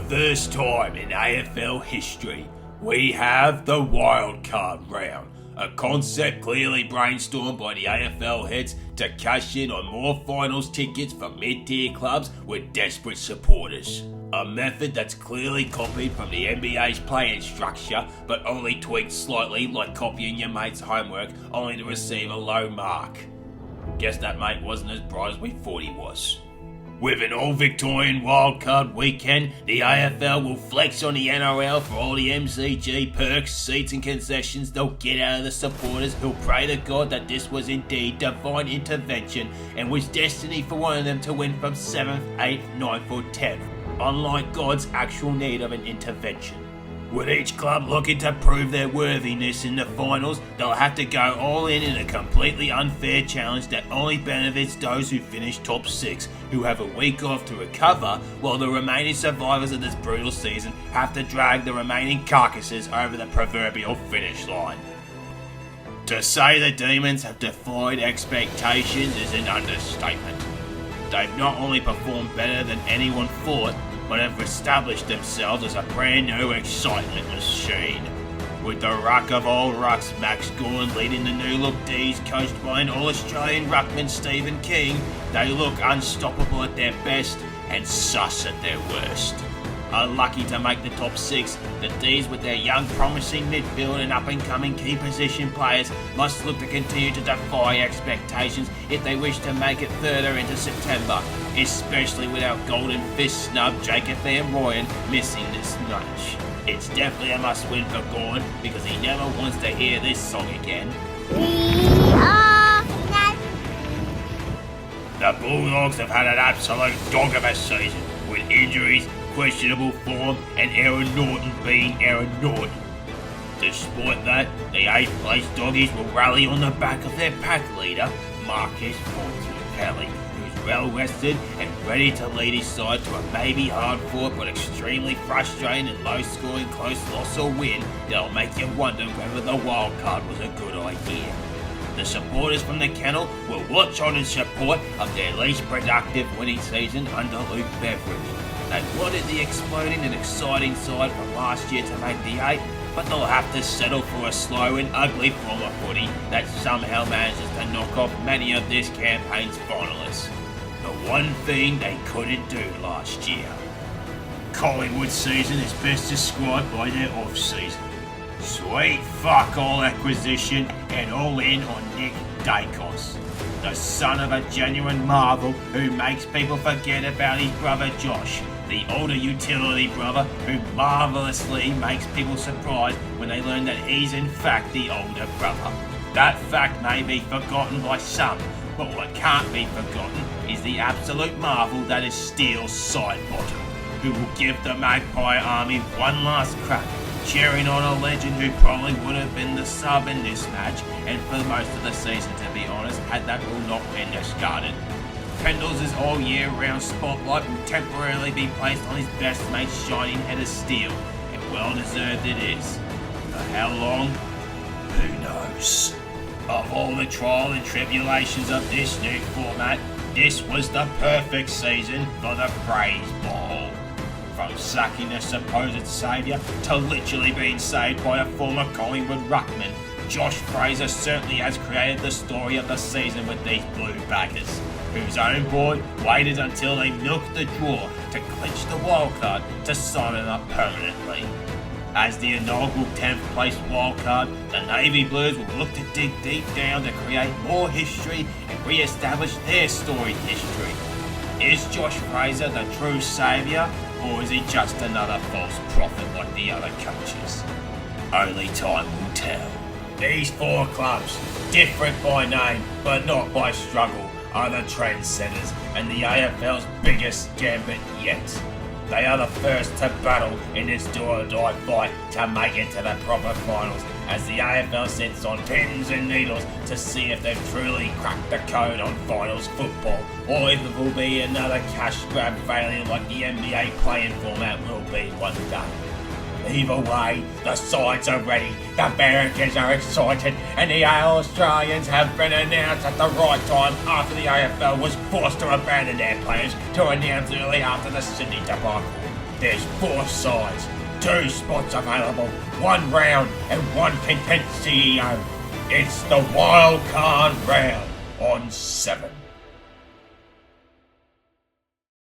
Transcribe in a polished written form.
first time in AFL history, we have the Wildcard round, a concept clearly brainstormed by the AFL heads to cash in on more finals tickets for mid-tier clubs with desperate supporters. A method that's clearly copied from the NBA's play-in structure, but only tweaked slightly like copying your mate's homework only to receive a low mark. Guess that mate wasn't as bright as we thought he was. With an all-Victorian wildcard weekend, the AFL will flex on the NRL for all the MCG perks, seats and concessions they'll get out of the supporters who'll pray to God that this was indeed divine intervention and was destiny for one of them to win from 7th, 8th, 9th or 10th, unlike God's actual need of an intervention. With each club looking to prove their worthiness in the finals, they'll have to go all in a completely unfair challenge that only benefits those who finish top 6, who have a week off to recover, while the remaining survivors of this brutal season have to drag the remaining carcasses over the proverbial finish line. To say the Demons have defied expectations is an understatement. They've not only performed better than anyone thought, but have established themselves as a brand new excitement machine. With the ruck of all rucks, Max Gorn leading the new look D's coached by an all-Australian ruckman Stephen King, they look unstoppable at their best and sus at their worst. Unlucky to make the top 6, the D's with their young promising midfield and up-and-coming key position players must look to continue to defy expectations if they wish to make it further into September, especially with our golden fist snub Jacob Van Rooyen missing this match. It's definitely a must-win for Gorn because he never wants to hear this song again. We are The Bulldogs have had an absolute dog of a season with injuries, questionable form and Aaron Norton being Aaron Norton. Despite that, the 8th place Doggies will rally on the back of their pack leader, Marcus Kelly, who's well rested and ready to lead his side to a maybe hard-fought but extremely frustrating and low-scoring close loss or win that'll make you wonder whether the wildcard was a good idea. The supporters from the kennel will watch on in support of their least productive winning season under Luke Beveridge. They wanted the exploding and exciting side from last year to make the 8, but they'll have to settle for a slow and ugly form of footy that somehow manages to knock off many of this campaign's finalists. The one thing they couldn't do last year. Collingwood's season is best described by their off-season. Sweet fuck all acquisition and all in on Nick Dacos, the son of a genuine marvel who makes people forget about his brother Josh, the older utility brother who marvellously makes people surprised when they learn that he's in fact the older brother. That fact may be forgotten by some, but what can't be forgotten is the absolute marvel that is Steele Sidebottom, who will give the Magpie Army one last crack, cheering on a legend who probably would have been the sub in this match and for most of the season, to be honest, had that rule not been discarded. Pendles' all-year-round spotlight will temporarily be placed on his best mate's shining head of steel, and well-deserved it is. For how long? Who knows? Of all the trial and tribulations of this new format, this was the perfect season for the praise ball. From sacking a supposed saviour to literally being saved by a former Collingwood ruckman, Josh Fraser certainly has created the story of the season with these blue baggers, whose own board waited until they milked the draw to clinch the wildcard to sign them up permanently. As the inaugural 10th place wildcard, the Navy Blues will look to dig deep down to create more history and re-establish their storied history. Is Josh Fraser the true saviour, or is he just another false prophet like the other coaches? Only time will tell. These 4 clubs, different by name but not by struggle, are the trendsetters and the AFL's biggest gambit yet. They are the first to battle in this do-or-die fight to make it to the proper finals, as the AFL sits on pins and needles to see if they've truly cracked the code on finals football, or if it will be another cash grab failure like the NBA play-in format will be one day. Either way, the sides are ready, the Barrackers are excited, and the Australians have been announced at the right time after the AFL was forced to abandon their plans to announce early after the Sydney debacle. There's 4 sides, 2 spots available, 1 round and 1 content CEO. It's the Wildcard round on 7.